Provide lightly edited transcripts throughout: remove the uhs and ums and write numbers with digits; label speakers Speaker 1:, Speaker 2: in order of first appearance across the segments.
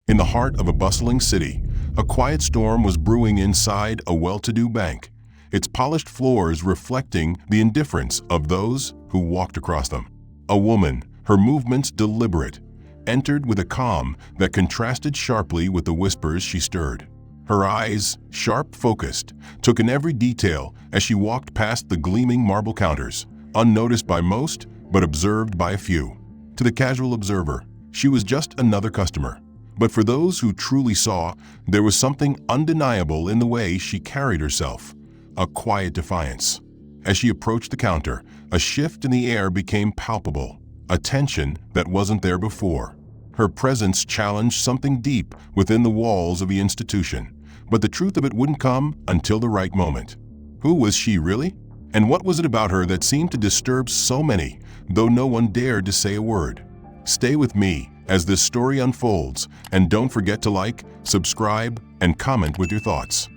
Speaker 1: In the heart of a bustling city, a quiet storm was brewing inside a well-to-do bank, its polished floors reflecting the indifference of those who walked across them. A woman, her movements deliberate, entered with a calm that contrasted sharply with the whispers she stirred. Her eyes, sharp-focused, took in every detail as she walked past the gleaming marble counters, unnoticed by most but observed by a few. To the casual observer, she was just another customer. But for those who truly saw, there was something undeniable in the way she carried herself, a quiet defiance. As she approached the counter, a shift in the air became palpable, a tension that wasn't there before. Her presence challenged something deep within the walls of the institution, but the truth of it wouldn't come until the right moment. Who was she really? And what was it about her that seemed to disturb so many, though no one dared to say a word? Stay with me as this story unfolds, and don't forget to like, subscribe, and comment with your thoughts.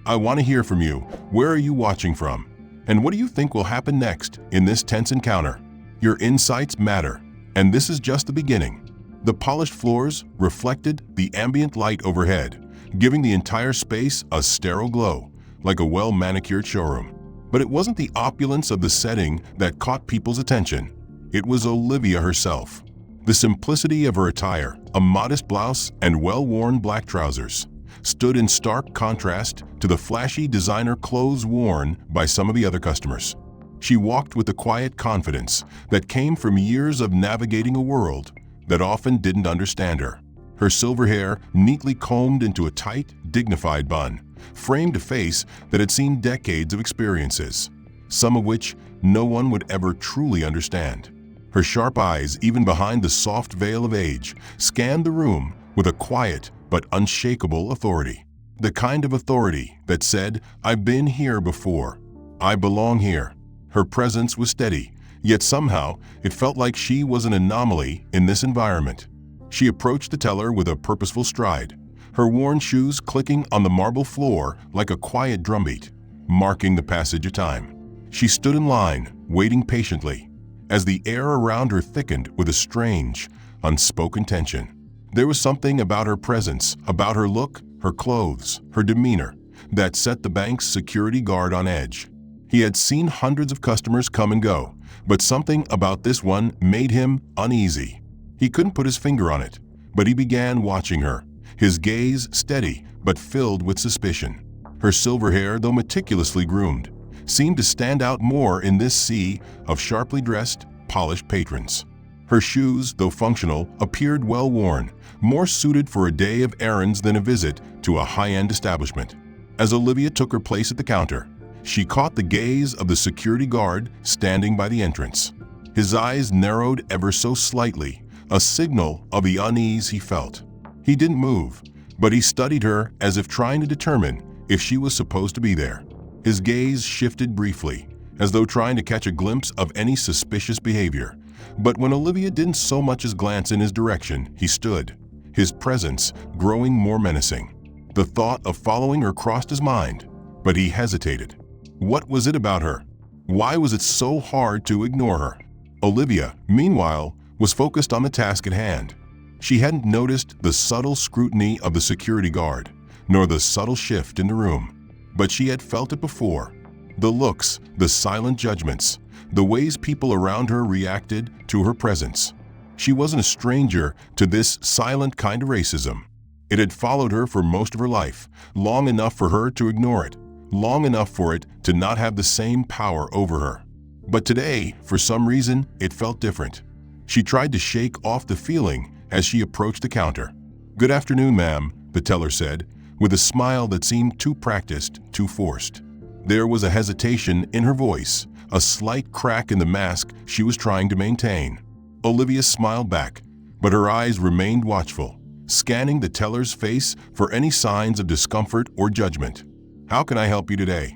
Speaker 1: I want to hear from you. Where are you watching from? And what do you think will happen next in this tense encounter? Your insights matter, and this is just the beginning. The polished floors reflected the ambient light overhead, giving the entire space a sterile glow, like a well-manicured showroom. But it wasn't the opulence of the setting that caught people's attention. It was Olivia herself. The simplicity of her attire, a modest blouse and well-worn black trousers, stood in stark contrast to the flashy designer clothes worn by some of the other customers. She walked with a quiet confidence that came from years of navigating a world that often didn't understand her. Her silver hair, neatly combed into a tight, dignified bun, framed a face that had seen decades of experiences, some of which no one would ever truly understand. Her sharp eyes, even behind the soft veil of age, scanned the room with a quiet but unshakable authority. The kind of authority that said, "I've been here before. I belong here." Her presence was steady, yet somehow it felt like she was an anomaly in this environment. She approached the teller with a purposeful stride, her worn shoes clicking on the marble floor like a quiet drumbeat, marking the passage of time. She stood in line, waiting patiently, as the air around her thickened with a strange, unspoken tension. There was something about her presence, about her look, her clothes, her demeanor, that set the bank's security guard on edge. He had seen hundreds of customers come and go, but something about this one made him uneasy. He couldn't put his finger on it, but he began watching her, his gaze steady but filled with suspicion. Her silver hair, though meticulously groomed, seemed to stand out more in this sea of sharply dressed, polished patrons. Her shoes, though functional, appeared well worn, more suited for a day of errands than a visit to a high-end establishment. As Olivia took her place at the counter, she caught the gaze of the security guard standing by the entrance. His eyes narrowed ever so slightly, a signal of the unease he felt. He didn't move, but he studied her as if trying to determine if she was supposed to be there. His gaze shifted briefly, as though trying to catch a glimpse of any suspicious behavior. But when Olivia didn't so much as glance in his direction, he stood, his presence growing more menacing. The thought of following her crossed his mind, but he hesitated. What was it about her? Why was it so hard to ignore her? Olivia, meanwhile, was focused on the task at hand. She hadn't noticed the subtle scrutiny of the security guard, nor the subtle shift in the room. But she had felt it before. The looks, the silent judgments, the ways people around her reacted to her presence. She wasn't a stranger to this silent kind of racism. It had followed her for most of her life, long enough for her to ignore it, long enough for it to not have the same power over her. But today, for some reason, it felt different. She tried to shake off the feeling as she approached the counter. "Good afternoon, ma'am," the teller said, with a smile that seemed too practiced, too forced. There was a hesitation in her voice, a slight crack in the mask she was trying to maintain. Olivia smiled back, but her eyes remained watchful, scanning the teller's face for any signs of discomfort or judgment. "How can I help you today?"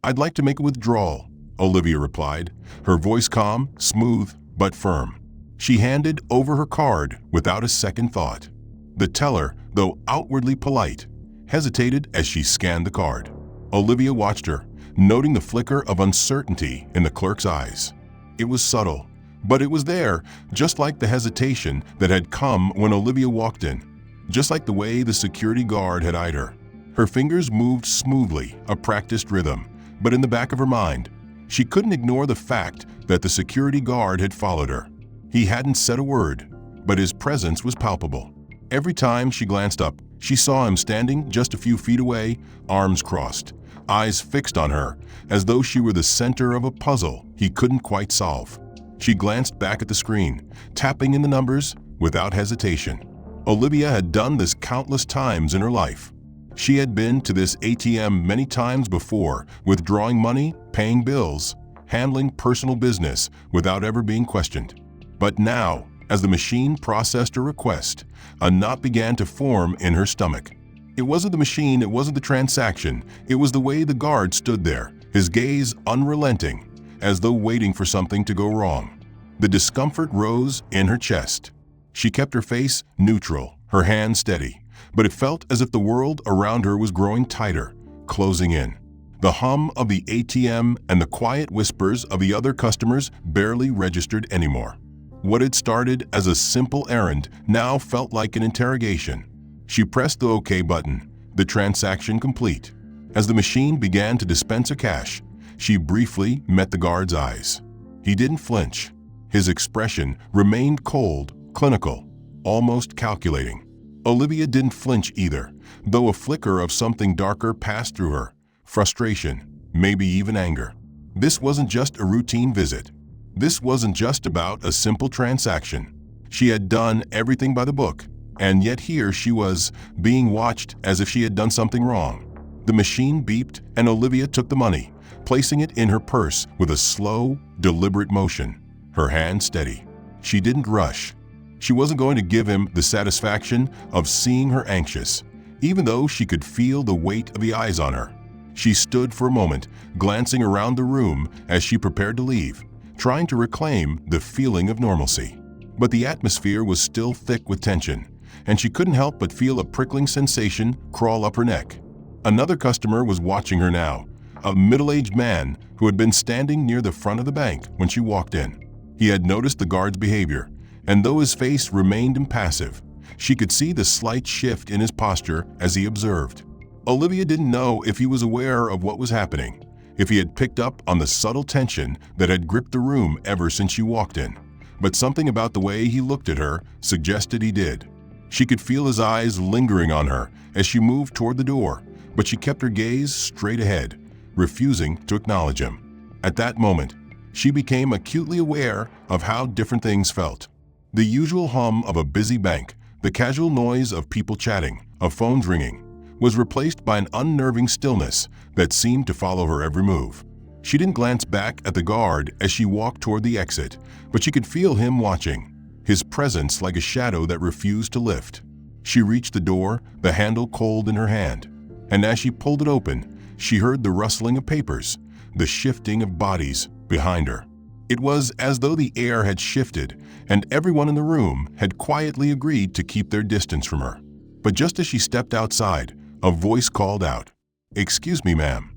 Speaker 1: "I'd like to make a withdrawal," Olivia replied, her voice calm, smooth, but firm. She handed over her card without a second thought. The teller, though outwardly polite, hesitated as she scanned the card. Olivia watched her, noting the flicker of uncertainty in the clerk's eyes. It was subtle, but it was there, just like the hesitation that had come when Olivia walked in. just like the way the security guard had eyed her. Her fingers moved smoothly, a practiced rhythm, but in the back of her mind, she couldn't ignore the fact that the security guard had followed her. He hadn't said a word, but his presence was palpable. Every time she glanced up, she saw him standing just a few feet away, arms crossed, eyes fixed on her, as though she were the center of a puzzle he couldn't quite solve. She glanced back at the screen, tapping in the numbers without hesitation. Olivia had done this countless times in her life. She had been to this ATM many times before, withdrawing money, paying bills, handling personal business without ever being questioned. But now, as the machine processed her request, a knot began to form in her stomach. It wasn't the machine, it wasn't the transaction, it was the way the guard stood there, his gaze unrelenting, as though waiting for something to go wrong. The discomfort rose in her chest. She kept her face neutral, her hands steady, but it felt as if the world around her was growing tighter, closing in. The hum of the ATM and the quiet whispers of the other customers barely registered anymore. What had started as a simple errand now felt like an interrogation. She pressed the OK button, the transaction complete. As the machine began to dispense her cash, she briefly met the guard's eyes. He didn't flinch. His expression remained cold, clinical, almost calculating. Olivia didn't flinch either, though a flicker of something darker passed through her. Frustration, maybe even anger. This wasn't just a routine visit. This wasn't just about a simple transaction. She had done everything by the book, and yet here she was, being watched as if she had done something wrong. The machine beeped, and Olivia took the money, placing it in her purse with a slow, deliberate motion, her hand steady. She didn't rush. She wasn't going to give him the satisfaction of seeing her anxious, even though she could feel the weight of the eyes on her. She stood for a moment, glancing around the room as she prepared to leave, trying to reclaim the feeling of normalcy. But the atmosphere was still thick with tension, and she couldn't help but feel a prickling sensation crawl up her neck. Another customer was watching her now, a middle-aged man who had been standing near the front of the bank when she walked in. He had noticed the guard's behavior, and though his face remained impassive, she could see the slight shift in his posture as he observed. Olivia didn't know if he was aware of what was happening, if he had picked up on the subtle tension that had gripped the room ever since she walked in, but something about the way he looked at her suggested he did. She could feel his eyes lingering on her as she moved toward the door, but she kept her gaze straight ahead, refusing to acknowledge him. At that moment, she became acutely aware of how different things felt. The usual hum of a busy bank, the casual noise of people chatting, of phones ringing, was replaced by an unnerving stillness that seemed to follow her every move. She didn't glance back at the guard as she walked toward the exit, but she could feel him watching, his presence like a shadow that refused to lift. She reached the door, the handle cold in her hand, and as she pulled it open, she heard the rustling of papers, the shifting of bodies behind her. It was as though the air had shifted and everyone in the room had quietly agreed to keep their distance from her. But just as she stepped outside, a voice called out, "Excuse me, ma'am."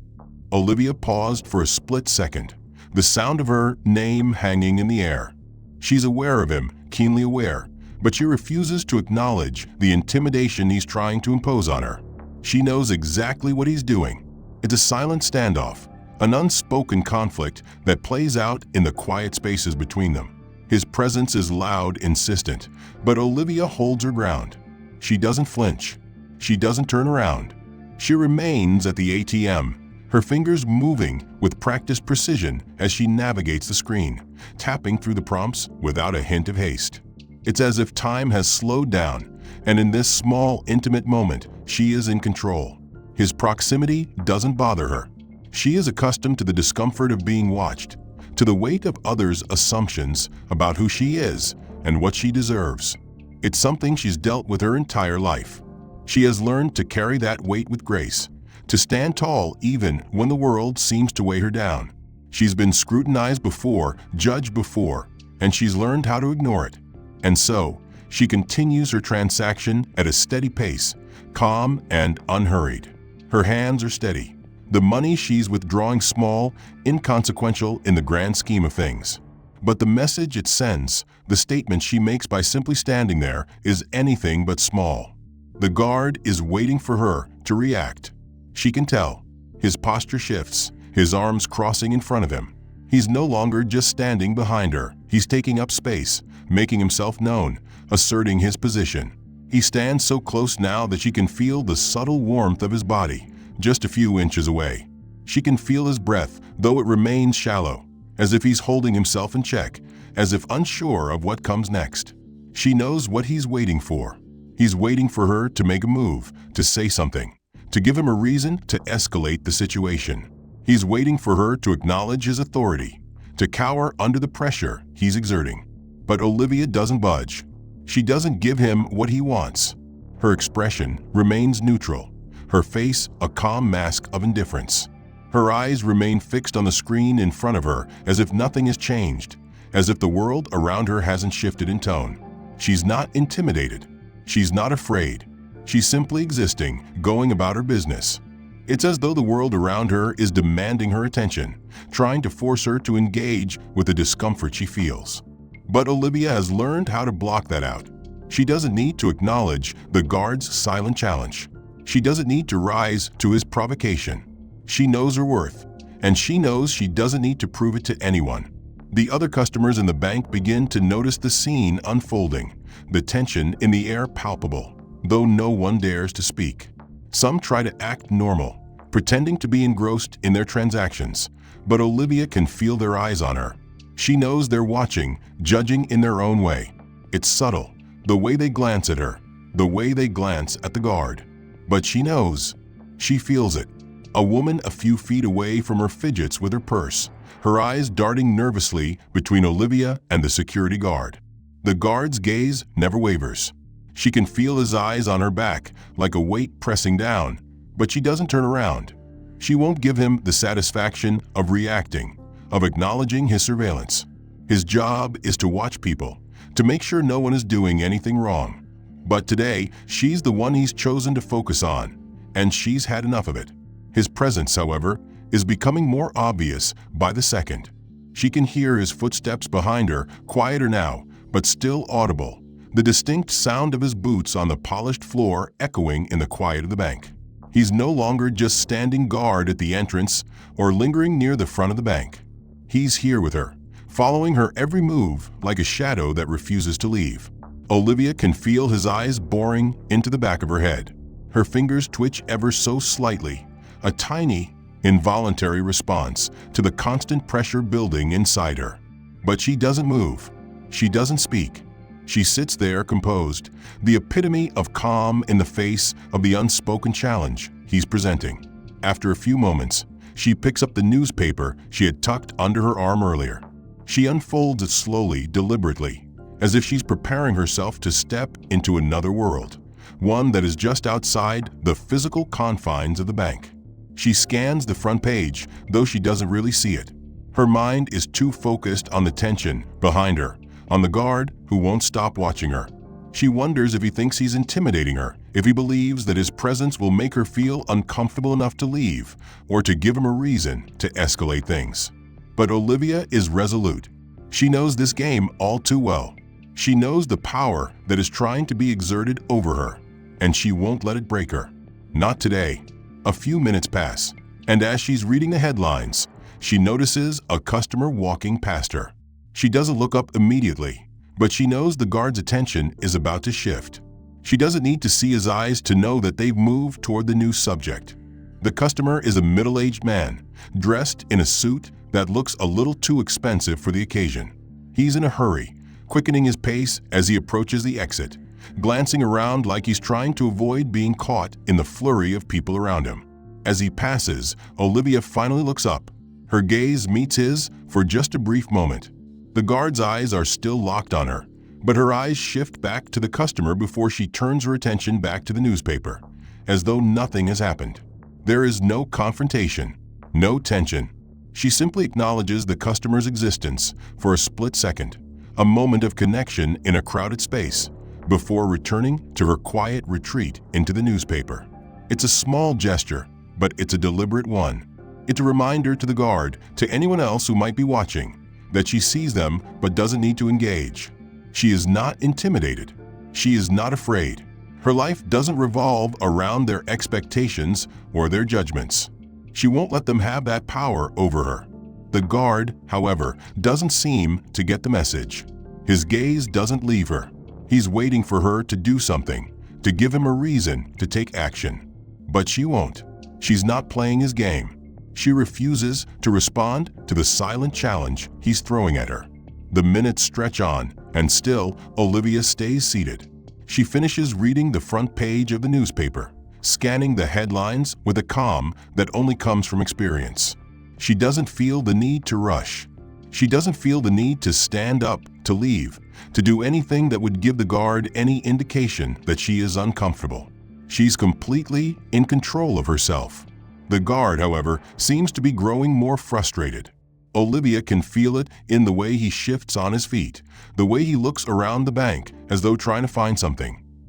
Speaker 1: Olivia paused for a split second, the sound of her name hanging in the air. She's aware of him, keenly aware, but she refuses to acknowledge the intimidation he's trying to impose on her. She knows exactly what he's doing. It's a silent standoff, an unspoken conflict that plays out in the quiet spaces between them. His presence is loud, insistent, but Olivia holds her ground. She doesn't flinch. She doesn't turn around. She remains at the ATM, her fingers moving with practiced precision as she navigates the screen, tapping through the prompts without a hint of haste. It's as if time has slowed down, and in this small, intimate moment, she is in control. His proximity doesn't bother her. She is accustomed to the discomfort of being watched, to the weight of others' assumptions about who she is and what she deserves. It's something she's dealt with her entire life. She has learned to carry that weight with grace, to stand tall even when the world seems to weigh her down. She's been scrutinized before, judged before, and she's learned how to ignore it. And so, she continues her transaction at a steady pace, calm and unhurried. Her hands are steady. The money she's withdrawing small, inconsequential in the grand scheme of things. But the message it sends, the statement she makes by simply standing there, is anything but small. The guard is waiting for her to react. She can tell. His posture shifts, his arms crossing in front of him. He's no longer just standing behind her. He's taking up space, making himself known, asserting his position. He stands so close now that she can feel the subtle warmth of his body, just a few inches away. She can feel his breath, though it remains shallow, as if he's holding himself in check, as if unsure of what comes next. She knows what he's waiting for. He's waiting for her to make a move, to say something, to give him a reason to escalate the situation. He's waiting for her to acknowledge his authority, to cower under the pressure he's exerting. But Olivia doesn't budge. She doesn't give him what he wants. Her expression remains neutral, her face a calm mask of indifference. Her eyes remain fixed on the screen in front of her as if nothing has changed, as if the world around her hasn't shifted in tone. She's not intimidated. She's not afraid. She's simply existing, going about her business. It's as though the world around her is demanding her attention, trying to force her to engage with the discomfort she feels. But Olivia has learned how to block that out. She doesn't need to acknowledge the guard's silent challenge. She doesn't need to rise to his provocation. She knows her worth, and she knows she doesn't need to prove it to anyone. The other customers in the bank begin to notice the scene unfolding, the tension in the air palpable, though no one dares to speak. Some try to act normal, pretending to be engrossed in their transactions, but Olivia can feel their eyes on her. She knows they're watching, judging in their own way. It's subtle, the way they glance at her, the way they glance at the guard. But she knows. She feels it. A woman a few feet away from her fidgets with her purse, her eyes darting nervously between Olivia and the security guard. The guard's gaze never wavers. She can feel his eyes on her back, like a weight pressing down, but she doesn't turn around. She won't give him the satisfaction of reacting, of acknowledging his surveillance. His job is to watch people, to make sure no one is doing anything wrong. But today, she's the one he's chosen to focus on, and she's had enough of it. His presence, however, is becoming more obvious by the second. She can hear his footsteps behind her, quieter now, but still audible, the distinct sound of his boots on the polished floor echoing in the quiet of the bank. He's no longer just standing guard at the entrance or lingering near the front of the bank. He's here with her, following her every move like a shadow that refuses to leave. Olivia can feel his eyes boring into the back of her head. Her fingers twitch ever so slightly, a tiny, involuntary response to the constant pressure building inside her. But she doesn't move. She doesn't speak. She sits there composed, the epitome of calm in the face of the unspoken challenge he's presenting. After a few moments, she picks up the newspaper she had tucked under her arm earlier. She unfolds it slowly, deliberately, as if she's preparing herself to step into another world, one that is just outside the physical confines of the bank. She scans the front page, though she doesn't really see it. Her mind is too focused on the tension behind her, on the guard who won't stop watching her. She wonders if he thinks he's intimidating her, if he believes that his presence will make her feel uncomfortable enough to leave, or to give him a reason to escalate things. But Olivia is resolute. She knows this game all too well. She knows the power that is trying to be exerted over her, and she won't let it break her. Not today. A few minutes pass, and as she's reading the headlines, she notices a customer walking past her. She doesn't look up immediately, but she knows the guard's attention is about to shift. She doesn't need to see his eyes to know that they've moved toward the new subject. The customer is a middle-aged man, dressed in a suit that looks a little too expensive for the occasion. He's in a hurry, quickening his pace as he approaches the exit, glancing around like he's trying to avoid being caught in the flurry of people around him. As he passes, Olivia finally looks up. Her gaze meets his for just a brief moment. The guard's eyes are still locked on her, but her eyes shift back to the customer before she turns her attention back to the newspaper, as though nothing has happened. There is no confrontation, no tension. She simply acknowledges the customer's existence for a split second, a moment of connection in a crowded space, before returning to her quiet retreat into the newspaper. It's a small gesture, but it's a deliberate one. It's a reminder to the guard, to anyone else who might be watching, that she sees them but doesn't need to engage. She is not intimidated. She is not afraid. Her life doesn't revolve around their expectations or their judgments. She won't let them have that power over her. The guard, however, doesn't seem to get the message. His gaze doesn't leave her. He's waiting for her to do something, to give him a reason to take action. But she won't. She's not playing his game. She refuses to respond to the silent challenge he's throwing at her. The minutes stretch on, and still Olivia stays seated. She finishes reading the front page of the newspaper, scanning the headlines with a calm that only comes from experience. She doesn't feel the need to rush. She doesn't feel the need to stand up, to leave, to do anything that would give the guard any indication that she is uncomfortable. She's completely in control of herself. The guard, however, seems to be growing more frustrated. Olivia can feel it in the way he shifts on his feet, the way he looks around the bank as though trying to find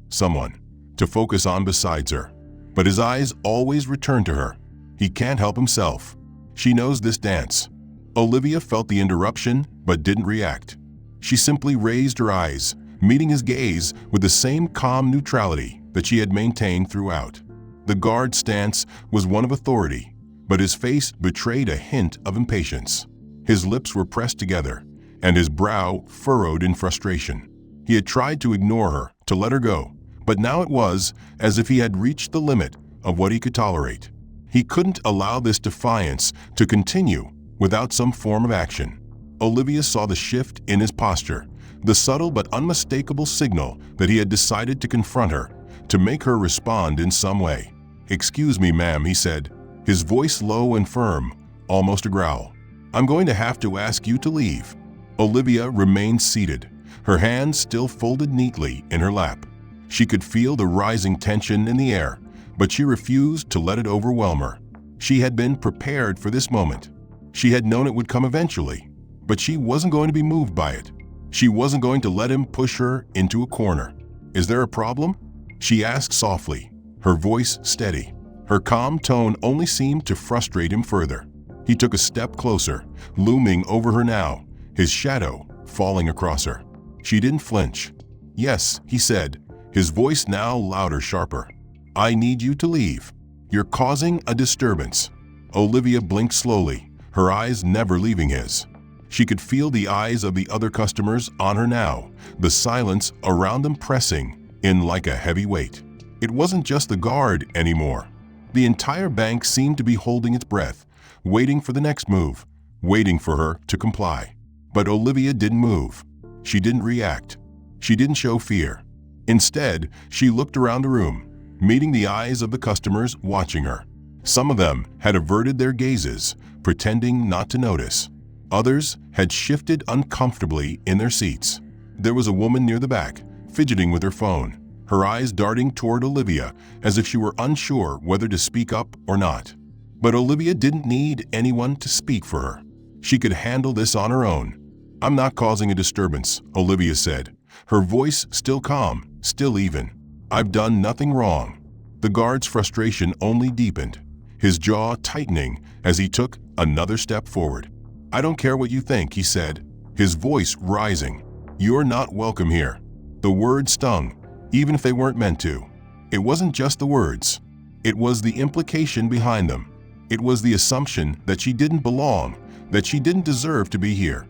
Speaker 1: someone, to focus on besides her. But his eyes always return to her. He can't help himself. She knows this dance. Olivia felt the interruption but didn't react. She simply raised her eyes, meeting his gaze with the same calm neutrality that she had maintained throughout. The guard's stance was one of authority, but his face betrayed a hint of impatience. His lips were pressed together, and his brow furrowed in frustration. He had tried to ignore her, to let her go, but now it was as if he had reached the limit of what he could tolerate. He couldn't allow this defiance to continue without some form of action. Olivia saw the shift in his posture, the subtle but unmistakable signal that he had decided to confront her, to make her respond in some way. "Excuse me, ma'am," he said, his voice low and firm, almost a growl. "I'm going to have to ask you to leave." Olivia remained seated, her hands still folded neatly in her lap. She could feel the rising tension in the air, but she refused to let it overwhelm her. She had been prepared for this moment. She had known it would come eventually, but she wasn't going to be moved by it. She wasn't going to let him push her into a corner. "Is there a problem?" she asked softly, her voice steady. Her calm tone only seemed to frustrate him further. He took a step closer, looming over her now, his shadow falling across her. She didn't flinch. "Yes," he said, his voice now louder, sharper. "I need you to leave. You're causing a disturbance." Olivia blinked slowly, her eyes never leaving his. She could feel the eyes of the other customers on her now, the silence around them pressing in like a heavy weight. It wasn't just the guard anymore. The entire bank seemed to be holding its breath, waiting for the next move, waiting for her to comply. But Olivia didn't move. She didn't react. She didn't show fear. Instead, she looked around the room, meeting the eyes of the customers watching her. Some of them had averted their gazes, pretending not to notice. Others had shifted uncomfortably in their seats. There was a woman near the back, fidgeting with her phone, her eyes darting toward Olivia as if she were unsure whether to speak up or not. But Olivia didn't need anyone to speak for her. She could handle this on her own. "I'm not causing a disturbance," Olivia said, her voice still calm, still even. "I've done nothing wrong." The guard's frustration only deepened, his jaw tightening as he took another step forward. "I don't care what you think," he said, his voice rising. "You're not welcome here." The words stung, even if they weren't meant to. It wasn't just the words. It was the implication behind them. It was the assumption that she didn't belong, that she didn't deserve to be here.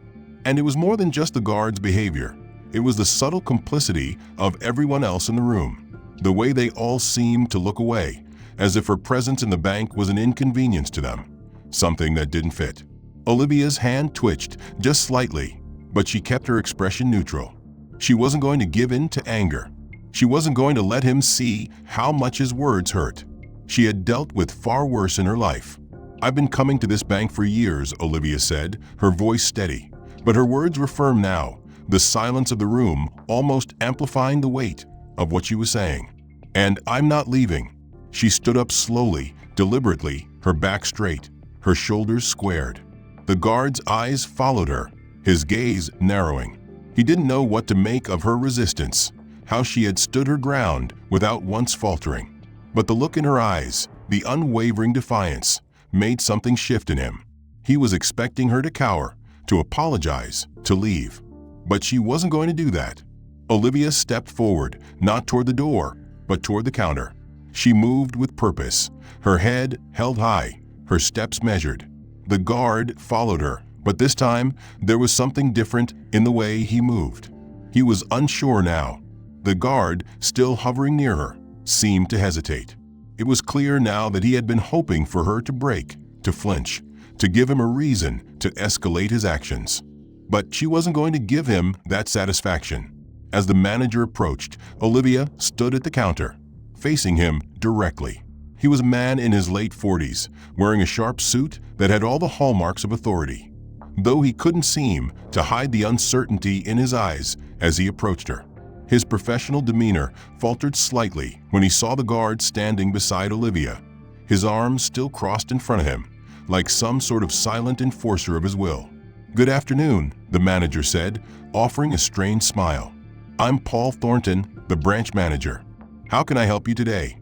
Speaker 1: And it was more than just the guard's behavior. It was the subtle complicity of everyone else in the room. The way they all seemed to look away, as if her presence in the bank was an inconvenience to them, something that didn't fit. Olivia's hand twitched just slightly, but she kept her expression neutral. She wasn't going to give in to anger. She wasn't going to let him see how much his words hurt. She had dealt with far worse in her life. "I've been coming to this bank for years," Olivia said, her voice steady. But her words were firm now, the silence of the room almost amplifying the weight of what she was saying. "And I'm not leaving." She stood up slowly, deliberately, her back straight, her shoulders squared. The guard's eyes followed her, his gaze narrowing. He didn't know what to make of her resistance, how she had stood her ground without once faltering. But the look in her eyes, the unwavering defiance, made something shift in him. He was expecting her to cower, to apologize, to leave. But she wasn't going to do that. Olivia stepped forward, not toward the door, but toward the counter. She moved with purpose, her head held high, her steps measured. The guard followed her, but this time there was something different in the way he moved. He was unsure now. The guard, still hovering near her, seemed to hesitate. It was clear now that he had been hoping for her to break, to flinch, to give him a reason to escalate his actions. But she wasn't going to give him that satisfaction. As the manager approached, Olivia stood at the counter, facing him directly. He was a man in his late 40s, wearing a sharp suit that had all the hallmarks of authority, though he couldn't seem to hide the uncertainty in his eyes as he approached her. His professional demeanor faltered slightly when he saw the guard standing beside Olivia, his arms still crossed in front of him, like some sort of silent enforcer of his will. "Good afternoon," the manager said, offering a strange smile. "I'm Paul Thornton, the branch manager. How can I help you today?"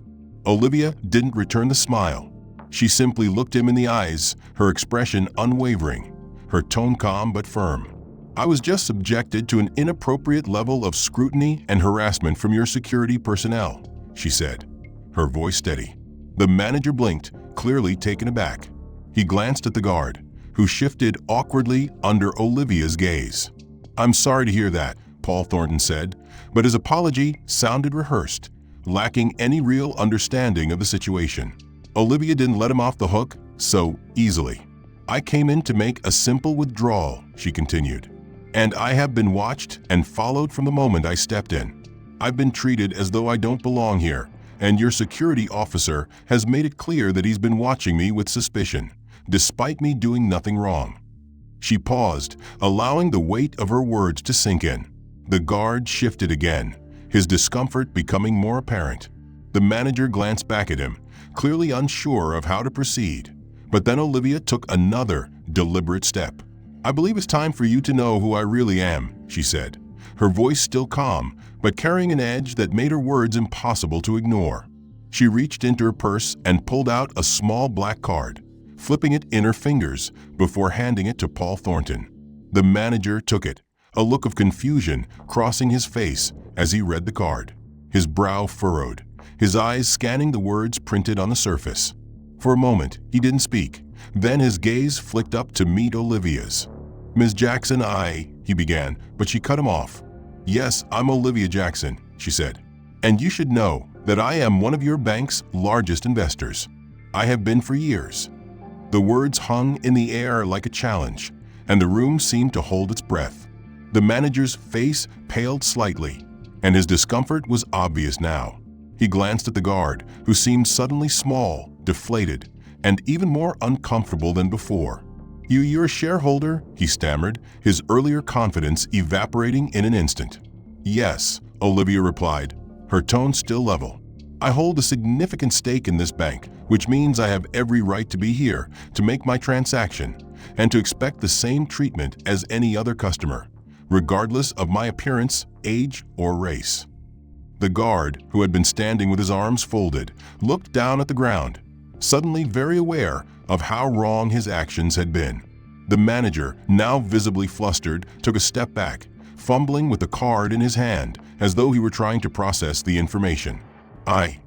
Speaker 1: Olivia didn't return the smile. She simply looked him in the eyes, her expression unwavering, her tone calm but firm. "I was just subjected to an inappropriate level of scrutiny and harassment from your security personnel," she said, her voice steady. The manager blinked, clearly taken aback. He glanced at the guard, who shifted awkwardly under Olivia's gaze. "I'm sorry to hear that," Paul Thornton said, but his apology sounded rehearsed, lacking any real understanding of the situation. Olivia didn't let him off the hook so easily. "I came in to make a simple withdrawal," she continued, "and I have been watched and followed from the moment I stepped in. I've been treated as though I don't belong here, and your security officer has made it clear that he's been watching me with suspicion, despite me doing nothing wrong." She paused, allowing the weight of her words to sink in. The guard shifted again, his discomfort becoming more apparent. The manager glanced back at him, clearly unsure of how to proceed. But then Olivia took another deliberate step. "I believe it's time for you to know who I really am," she said, her voice still calm, but carrying an edge that made her words impossible to ignore. She reached into her purse and pulled out a small black card, flipping it in her fingers before handing it to Paul Thornton. The manager took it, a look of confusion crossing his face as he read the card, his brow furrowed, his eyes scanning the words printed on the surface. For a moment, he didn't speak. Then his gaze flicked up to meet Olivia's. "Ms. Jackson, he began, but she cut him off. "Yes, I'm Olivia Jackson," she said, "and you should know that I am one of your bank's largest investors. I have been for years." The words hung in the air like a challenge, and the room seemed to hold its breath. The manager's face paled slightly, and his discomfort was obvious now. He glanced at the guard, who seemed suddenly small, deflated, and even more uncomfortable than before. You're a shareholder?" he stammered, his earlier confidence evaporating in an instant. "Yes," Olivia replied, her tone still level. "I hold a significant stake in this bank, which means I have every right to be here, to make my transaction, and to expect the same treatment as any other customer, regardless of my appearance, age, or race." The guard, who had been standing with his arms folded, looked down at the ground, suddenly very aware of how wrong his actions had been. The manager, now visibly flustered, took a step back, fumbling with the card in his hand as though he were trying to process the information. I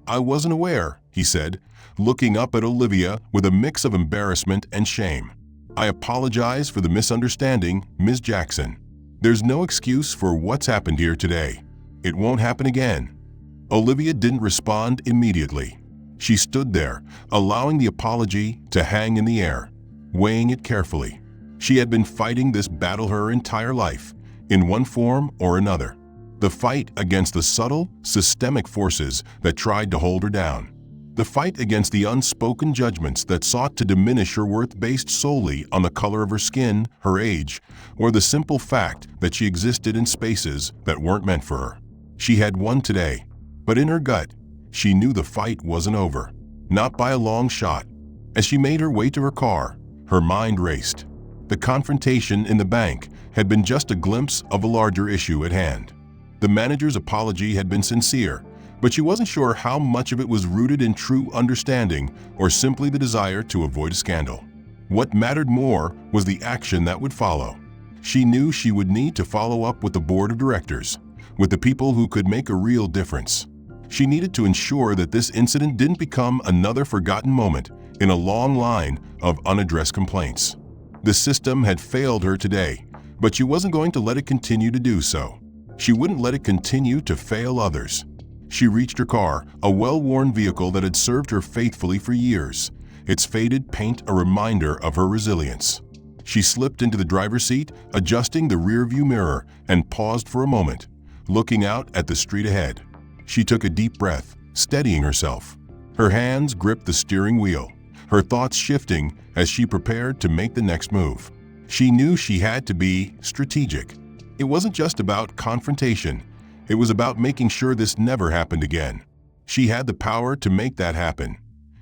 Speaker 1: wasn't aware," he said, looking up at Olivia with a mix of embarrassment and shame. "I apologize for the misunderstanding, Ms. Jackson. There's no excuse for what's happened here today. It won't happen again." Olivia didn't respond immediately. She stood there, allowing the apology to hang in the air, weighing it carefully. She had been fighting this battle her entire life, in one form or another. The fight against the subtle, systemic forces that tried to hold her down. The fight against the unspoken judgments that sought to diminish her worth based solely on the color of her skin, her age, or the simple fact that she existed in spaces that weren't meant for her. She had won today, but in her gut, she knew the fight wasn't over, not by a long shot. As she made her way to her car, her mind raced. The confrontation in the bank had been just a glimpse of a larger issue at hand. The manager's apology had been sincere, but she wasn't sure how much of it was rooted in true understanding or simply the desire to avoid a scandal. What mattered more was the action that would follow. She knew she would need to follow up with the board of directors, with the people who could make a real difference. She needed to ensure that this incident didn't become another forgotten moment in a long line of unaddressed complaints. The system had failed her today, but she wasn't going to let it continue to do so. She wouldn't let it continue to fail others. She reached her car, a well-worn vehicle that had served her faithfully for years, its faded paint a reminder of her resilience. She slipped into the driver's seat, adjusting the rearview mirror, and paused for a moment, looking out at the street ahead. She took a deep breath, steadying herself. Her hands gripped the steering wheel, her thoughts shifting as she prepared to make the next move. She knew she had to be strategic. It wasn't just about confrontation. It was about making sure this never happened again. She had the power to make that happen,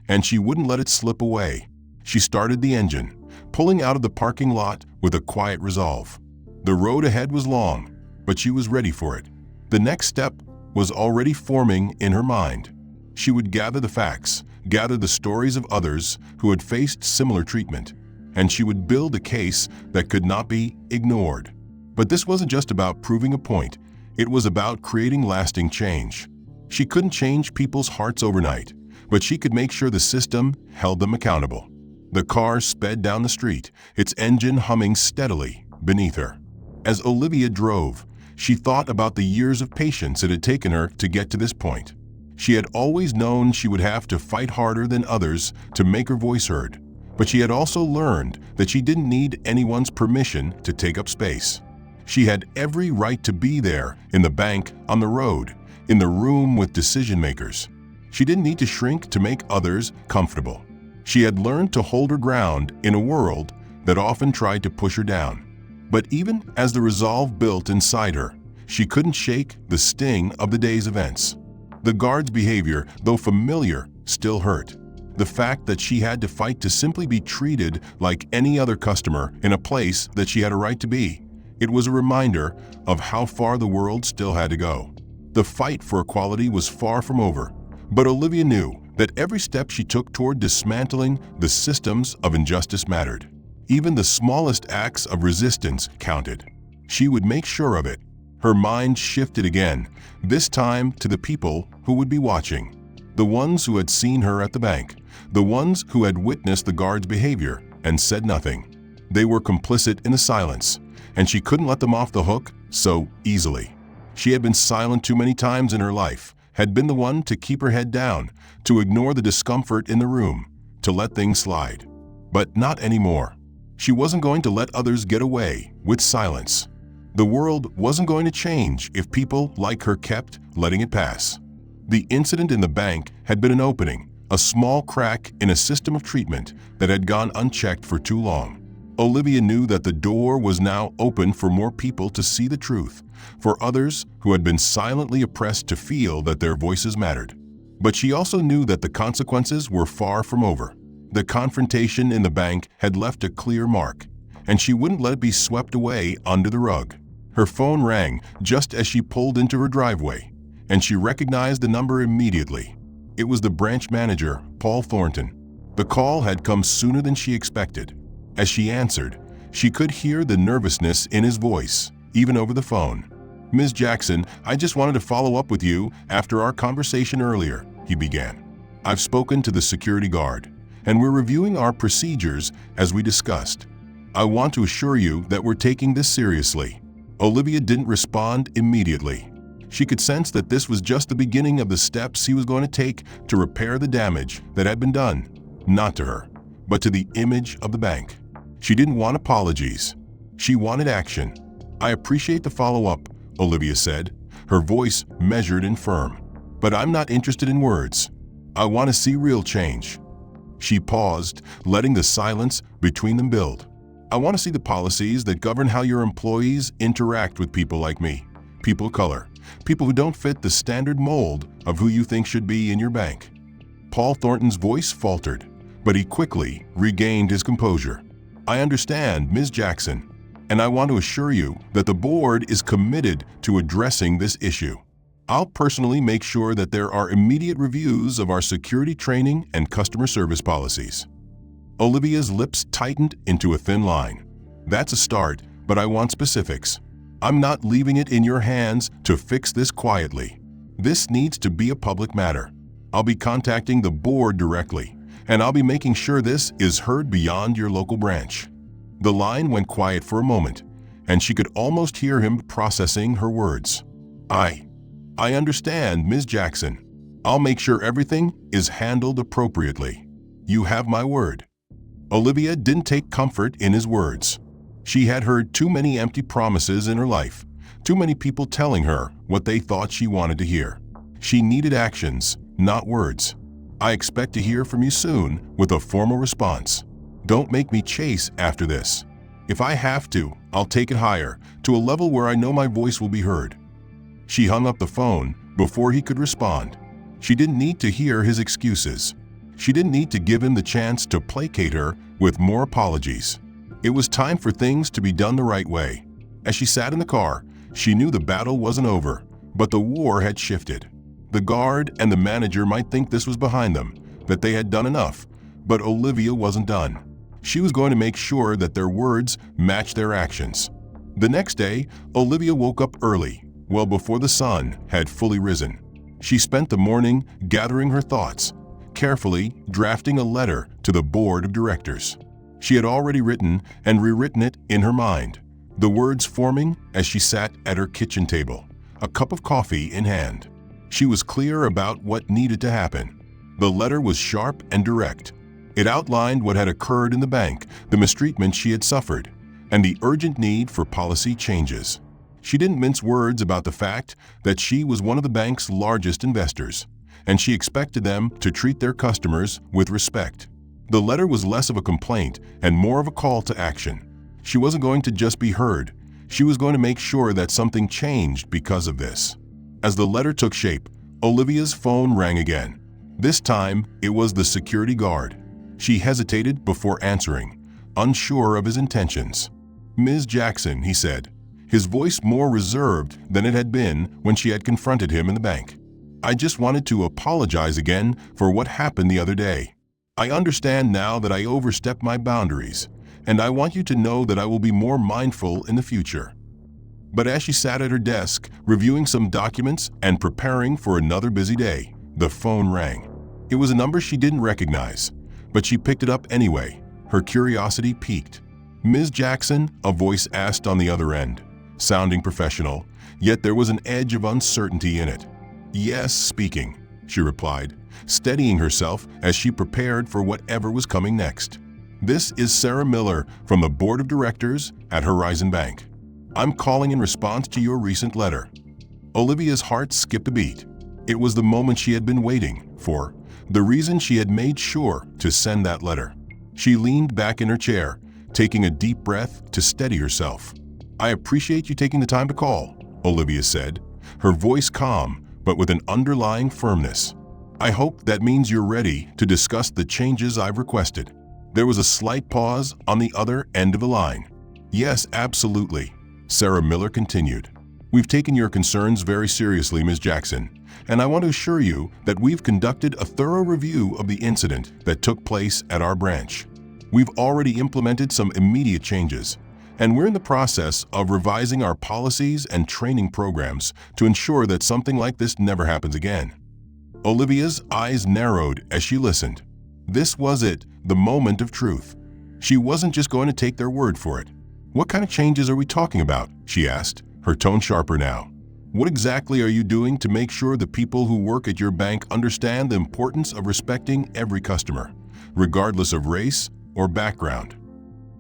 Speaker 1: and she wouldn't let it slip away. She started the engine, pulling out of the parking lot with a quiet resolve. The road ahead was long, but she was ready for it. The next step was already forming in her mind. She would gather the facts, gather the stories of others who had faced similar treatment, and she would build a case that could not be ignored. But this wasn't just about proving a point. It was about creating lasting change. She couldn't change people's hearts overnight, but she could make sure the system held them accountable. The car sped down the street, its engine humming steadily beneath her. As Olivia drove, she thought about the years of patience it had taken her to get to this point. She had always known she would have to fight harder than others to make her voice heard, but she had also learned that she didn't need anyone's permission to take up space. She had every right to be there, in the bank, on the road, in the room with decision makers. She didn't need to shrink to make others comfortable. She had learned to hold her ground in a world that often tried to push her down. But even as the resolve built inside her, she couldn't shake the sting of the day's events. The guard's behavior, though familiar, still hurt. The fact that she had to fight to simply be treated like any other customer in a place that she had a right to be. It was a reminder of how far the world still had to go. The fight for equality was far from over, but Olivia knew that every step she took toward dismantling the systems of injustice mattered. Even the smallest acts of resistance counted. She would make sure of it. Her mind shifted again, this time to the people who would be watching. The ones who had seen her at the bank, the ones who had witnessed the guard's behavior and said nothing. They were complicit in the silence, and she couldn't let them off the hook so easily. She had been silent too many times in her life, had been the one to keep her head down, to ignore the discomfort in the room, to let things slide. But not anymore. She wasn't going to let others get away with silence. The world wasn't going to change if people like her kept letting it pass. The incident in the bank had been an opening, a small crack in a system of treatment that had gone unchecked for too long. Olivia knew that the door was now open for more people to see the truth, for others who had been silently oppressed to feel that their voices mattered. But she also knew that the consequences were far from over. The confrontation in the bank had left a clear mark, and she wouldn't let it be swept away under the rug. Her phone rang just as she pulled into her driveway, and she recognized the number immediately. It was the branch manager, Paul Thornton. The call had come sooner than she expected. As she answered, she could hear the nervousness in his voice, even over the phone. "Ms. Jackson, I just wanted to follow up with you after our conversation earlier," he began. "I've spoken to the security guard, and we're reviewing our procedures as we discussed. I want to assure you that we're taking this seriously." Olivia didn't respond immediately. She could sense that this was just the beginning of the steps he was going to take to repair the damage that had been done, not to her, but to the image of the bank. She didn't want apologies. She wanted action. "I appreciate the follow-up," Olivia said, her voice measured and firm. "But I'm not interested in words. I want to see real change." She paused, letting the silence between them build. "I want to see the policies that govern how your employees interact with people like me, people of color, people who don't fit the standard mold of who you think should be in your bank." Paul Thornton's voice faltered, but he quickly regained his composure. "I understand, Ms. Jackson, and I want to assure you that the board is committed to addressing this issue. I'll personally make sure that there are immediate reviews of our security training and customer service policies." Olivia's lips tightened into a thin line. "That's a start, but I want specifics. I'm not leaving it in your hands to fix this quietly." This needs to be a public matter. I'll be contacting the board directly, and I'll be making sure this is heard beyond your local branch." The line went quiet for a moment, and she could almost hear him processing her words. I understand, Ms. Jackson. I'll make sure everything is handled appropriately. You have my word." Olivia didn't take comfort in his words. She had heard too many empty promises in her life, too many people telling her what they thought she wanted to hear. She needed actions, not words. "I expect to hear from you soon with a formal response. Don't make me chase after this. If I have to, I'll take it higher, to a level where I know my voice will be heard." She hung up the phone before he could respond. She didn't need to hear his excuses. She didn't need to give him the chance to placate her with more apologies. It was time for things to be done the right way. As she sat in the car, she knew the battle wasn't over, but the war had shifted. The guard and the manager might think this was behind them, that they had done enough, but Olivia wasn't done. She was going to make sure that their words matched their actions. The next day, Olivia woke up early, well before the sun had fully risen. She spent the morning gathering her thoughts, carefully drafting a letter to the board of directors. She had already written and rewritten it in her mind, the words forming as she sat at her kitchen table, a cup of coffee in hand. She was clear about what needed to happen. The letter was sharp and direct. It outlined what had occurred in the bank, the mistreatment she had suffered, and the urgent need for policy changes. She didn't mince words about the fact that she was one of the bank's largest investors, and she expected them to treat their customers with respect. The letter was less of a complaint and more of a call to action. She wasn't going to just be heard. She was going to make sure that something changed because of this. As the letter took shape, Olivia's phone rang again. This time, it was the security guard. She hesitated before answering, unsure of his intentions. "Ms. Jackson," he said, his voice more reserved than it had been when she had confronted him in the bank. "I just wanted to apologize again for what happened the other day. I understand now that I overstepped my boundaries, and I want you to know that I will be more mindful in the future." But as she sat at her desk, reviewing some documents and preparing for another busy day, the phone rang. It was a number she didn't recognize, but she picked it up anyway. Her curiosity piqued. "Ms. Jackson?" a voice asked on the other end, sounding professional, yet there was an edge of uncertainty in it. "Yes, speaking," she replied, steadying herself as she prepared for whatever was coming next. "This is Sarah Miller from the Board of Directors at Horizon Bank. I'm calling in response to your recent letter." Olivia's heart skipped a beat. It was the moment she had been waiting for, the reason she had made sure to send that letter. She leaned back in her chair, taking a deep breath to steady herself. "I appreciate you taking the time to call," Olivia said, her voice calm but with an underlying firmness. "I hope that means you're ready to discuss the changes I've requested." There was a slight pause on the other end of the line. "Yes, absolutely," Sarah Miller continued. "We've taken your concerns very seriously, Ms. Jackson, and I want to assure you that we've conducted a thorough review of the incident that took place at our branch. We've already implemented some immediate changes, and we're in the process of revising our policies and training programs to ensure that something like this never happens again." Olivia's eyes narrowed as she listened. This was it, the moment of truth. She wasn't just going to take their word for it. "What kind of changes are we talking about?" she asked, her tone sharper now. "What exactly are you doing to make sure the people who work at your bank understand the importance of respecting every customer, regardless of race or background?"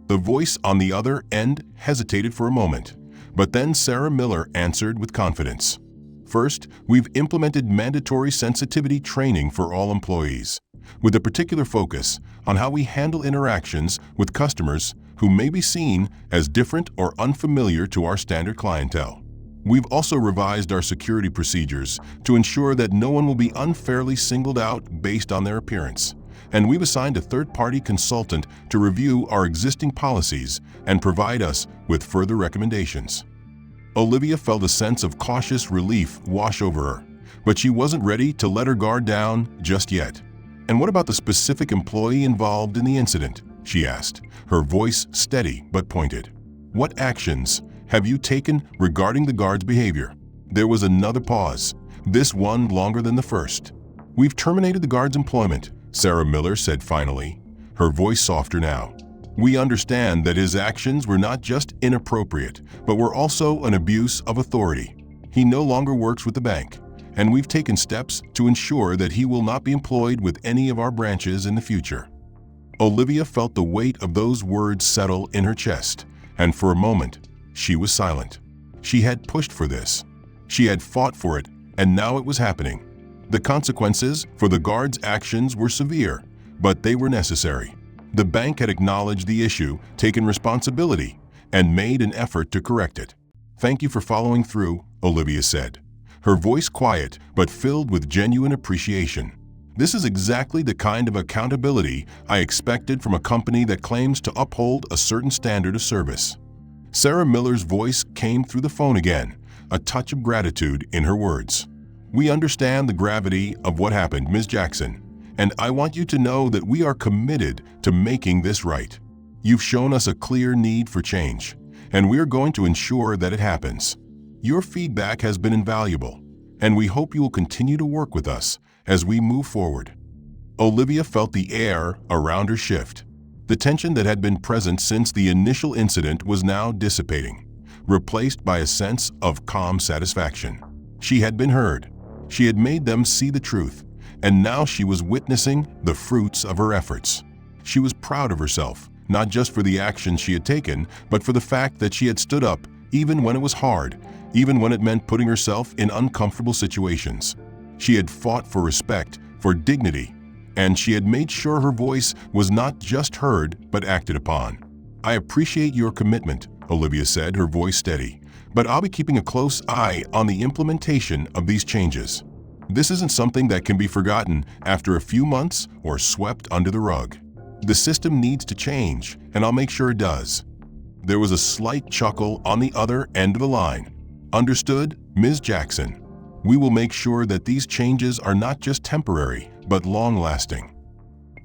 Speaker 1: The voice on the other end hesitated for a moment, but then Sarah Miller answered with confidence. "First, we've implemented mandatory sensitivity training for all employees, with a particular focus on how we handle interactions with customers who may be seen as different or unfamiliar to our standard clientele. We've also revised our security procedures to ensure that no one will be unfairly singled out based on their appearance, and we've assigned a third-party consultant to review our existing policies and provide us with further recommendations." Olivia felt a sense of cautious relief wash over her, but she wasn't ready to let her guard down just yet. "And what about the specific employee involved in the incident?" she asked, her voice steady but pointed. "What actions have you taken regarding the guard's behavior?" There was another pause, This one longer than the first. We've terminated the guard's employment, Sarah Miller said finally, her voice softer now. We understand that his actions were not just inappropriate, but were also an abuse of authority. He no longer works with the bank, and we've taken steps to ensure that he will not be employed with any of our branches in the future. Olivia felt the weight of those words settle in her chest, and for a moment, she was silent. She had pushed for this. She had fought for it, and now it was happening. The consequences for the guard's actions were severe, but they were necessary. The bank had acknowledged the issue, taken responsibility, and made an effort to correct it. "Thank you for following through," Olivia said, her voice quiet but filled with genuine appreciation. "This is exactly the kind of accountability I expected from a company that claims to uphold a certain standard of service." Sarah Miller's voice came through the phone again, a touch of gratitude in her words. "We understand the gravity of what happened, Ms. Jackson, and I want you to know that we are committed to making this right. You've shown us a clear need for change, and we are going to ensure that it happens. Your feedback has been invaluable, and we hope you will continue to work with us as we move forward." Olivia felt the air around her shift. The tension that had been present since the initial incident was now dissipating, replaced by a sense of calm satisfaction. She had been heard. She had made them see the truth, and now she was witnessing the fruits of her efforts. She was proud of herself, not just for the actions she had taken, but for the fact that she had stood up even when it was hard, even when it meant putting herself in uncomfortable situations. She had fought for respect, for dignity, and she had made sure her voice was not just heard but acted upon. "I appreciate your commitment," Olivia said, her voice steady, "but I'll be keeping a close eye on the implementation of these changes. This isn't something that can be forgotten after a few months or swept under the rug. The system needs to change, and I'll make sure it does." There was a slight chuckle on the other end of the line. "Understood, Ms. Jackson. We will make sure that these changes are not just temporary, but long-lasting."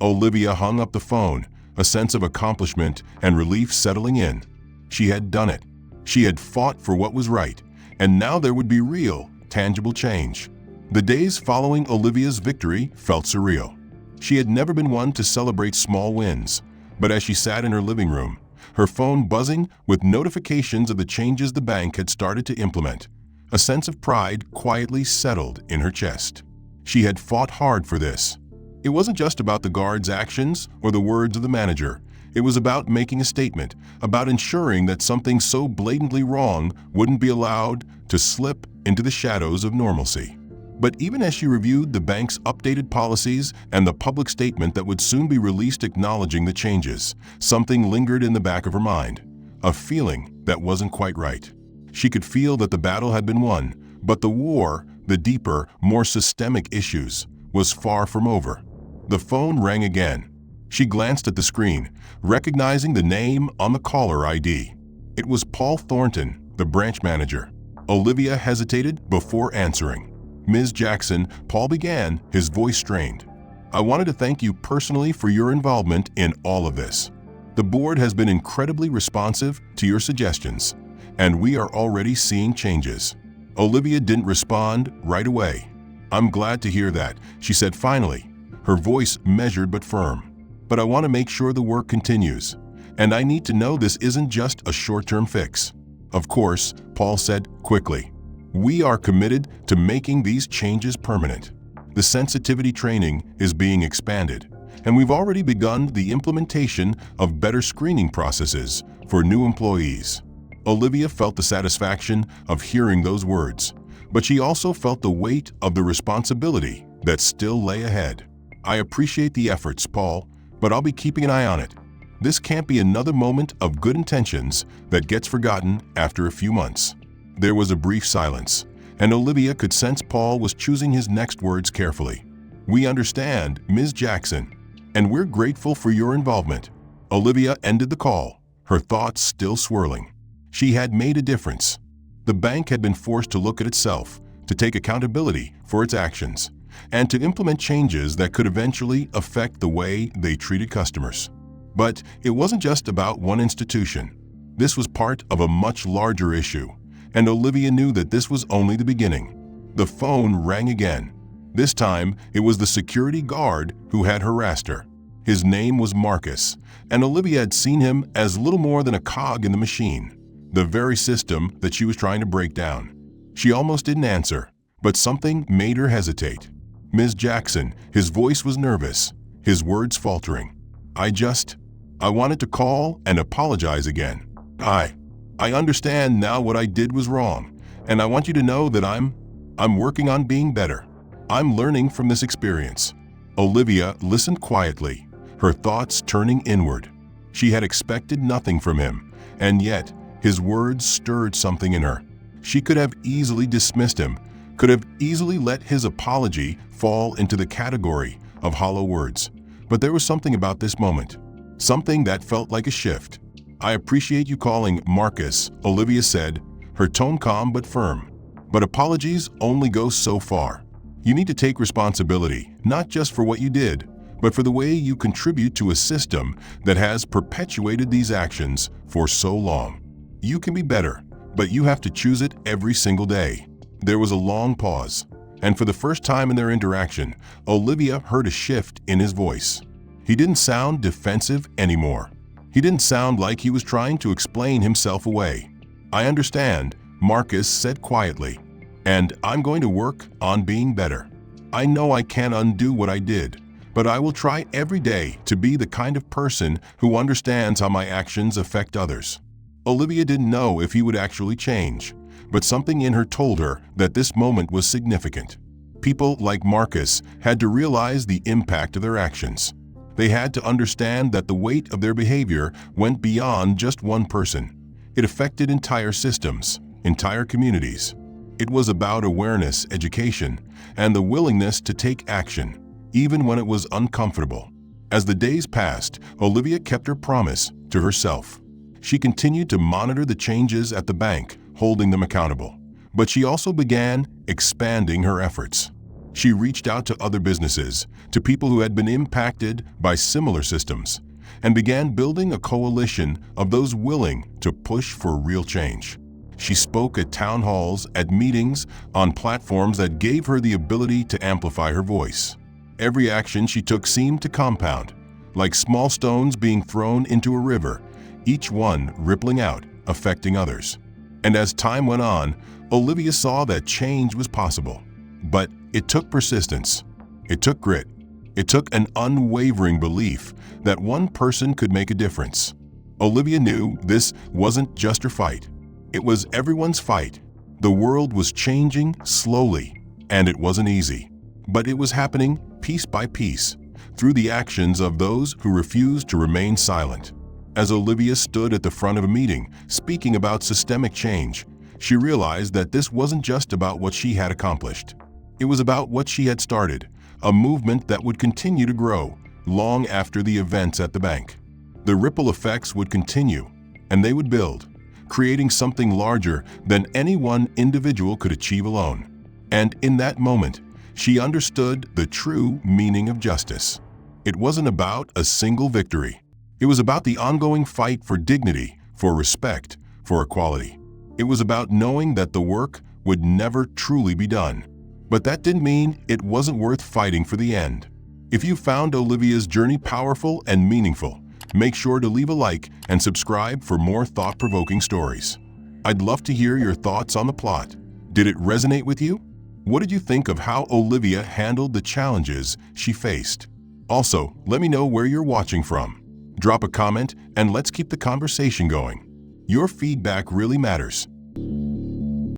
Speaker 1: Olivia hung up the phone, a sense of accomplishment and relief settling in. She had done it. She had fought for what was right, and now there would be real, tangible change. The days following Olivia's victory felt surreal. She had never been one to celebrate small wins, but as she sat in her living room, her phone buzzing with notifications of the changes the bank had started to implement, a sense of pride quietly settled in her chest. She had fought hard for this. It wasn't just about the guard's actions or the words of the manager. It was about making a statement, about ensuring that something so blatantly wrong wouldn't be allowed to slip into the shadows of normalcy. But even as she reviewed the bank's updated policies and the public statement that would soon be released acknowledging the changes, something lingered in the back of her mind, a feeling that wasn't quite right. She could feel that the battle had been won, but the war, the deeper, more systemic issues, was far from over. The phone rang again. She glanced at the screen, recognizing the name on the caller ID. It was Paul Thornton, the branch manager. Olivia hesitated before answering. "Ms. Jackson," Paul began, his voice strained. "I wanted to thank you personally for your involvement in all of this. The board has been incredibly responsive to your suggestions, and we are already seeing changes." Olivia didn't respond right away. "I'm glad to hear that," she said finally, her voice measured but firm. "But I want to make sure the work continues, and I need to know this isn't just a short-term fix." "Of course," Paul said quickly. "We are committed to making these changes permanent. The sensitivity training is being expanded, and we've already begun the implementation of better screening processes for new employees." Olivia felt the satisfaction of hearing those words, but she also felt the weight of the responsibility that still lay ahead. "I appreciate the efforts, Paul, but I'll be keeping an eye on it. This can't be another moment of good intentions that gets forgotten after a few months." There was a brief silence, and Olivia could sense Paul was choosing his next words carefully. "We understand, Ms. Jackson, and we're grateful for your involvement." Olivia ended the call, her thoughts still swirling. She had made a difference. The bank had been forced to look at itself, to take accountability for its actions, and to implement changes that could eventually affect the way they treated customers. But it wasn't just about one institution. This was part of a much larger issue, and Olivia knew that this was only the beginning. The phone rang again. This time, it was the security guard who had harassed her. His name was Marcus, and Olivia had seen him as little more than a cog in the machine, the very system that she was trying to break down. She almost didn't answer, but something made her hesitate. "Ms. Jackson," his voice was nervous, his words faltering. I wanted to call and apologize again. I understand now what I did was wrong, and I want you to know that I'm working on being better. I'm learning from this experience." Olivia listened quietly, her thoughts turning inward. She had expected nothing from him, and yet his words stirred something in her. She could have easily dismissed him, could have easily let his apology fall into the category of hollow words. But there was something about this moment, something that felt like a shift. "I appreciate you calling, Marcus," Olivia said, her tone calm but firm. "But apologies only go so far. You need to take responsibility, not just for what you did, but for the way you contribute to a system that has perpetuated these actions for so long. You can be better, but you have to choose it every single day." There was a long pause, and for the first time in their interaction, Olivia heard a shift in his voice. He didn't sound defensive anymore. He didn't sound like he was trying to explain himself away. "I understand," Marcus said quietly, "and I'm going to work on being better. I know I can't undo what I did, but I will try every day to be the kind of person who understands how my actions affect others." Olivia didn't know if he would actually change, but something in her told her that this moment was significant. People like Marcus had to realize the impact of their actions. They had to understand that the weight of their behavior went beyond just one person. It affected entire systems, entire communities. It was about awareness, education, and the willingness to take action, even when it was uncomfortable. As the days passed, Olivia kept her promise to herself. She continued to monitor the changes at the bank, holding them accountable. But she also began expanding her efforts. She reached out to other businesses, to people who had been impacted by similar systems, and began building a coalition of those willing to push for real change. She spoke at town halls, at meetings, on platforms that gave her the ability to amplify her voice. Every action she took seemed to compound, like small stones being thrown into a river, each one rippling out, affecting others. And as time went on, Olivia saw that change was possible. But it took persistence. It took grit. It took an unwavering belief that one person could make a difference. Olivia knew this wasn't just her fight. It was everyone's fight. The world was changing slowly, and it wasn't easy. But it was happening piece by piece, through the actions of those who refused to remain silent. As Olivia stood at the front of a meeting, speaking about systemic change, she realized that this wasn't just about what she had accomplished. It was about what she had started, a movement that would continue to grow long after the events at the bank. The ripple effects would continue, and they would build, creating something larger than any one individual could achieve alone. And in that moment, she understood the true meaning of justice. It wasn't about a single victory. It was about the ongoing fight for dignity, for respect, for equality. It was about knowing that the work would never truly be done. But that didn't mean it wasn't worth fighting for the end. If you found Olivia's journey powerful and meaningful, make sure to leave a like and subscribe for more thought-provoking stories. I'd love to hear your thoughts on the plot. Did it resonate with you? What did you think of how Olivia handled the challenges she faced? Also, let me know where you're watching from. Drop a comment and let's keep the conversation going. Your feedback really matters.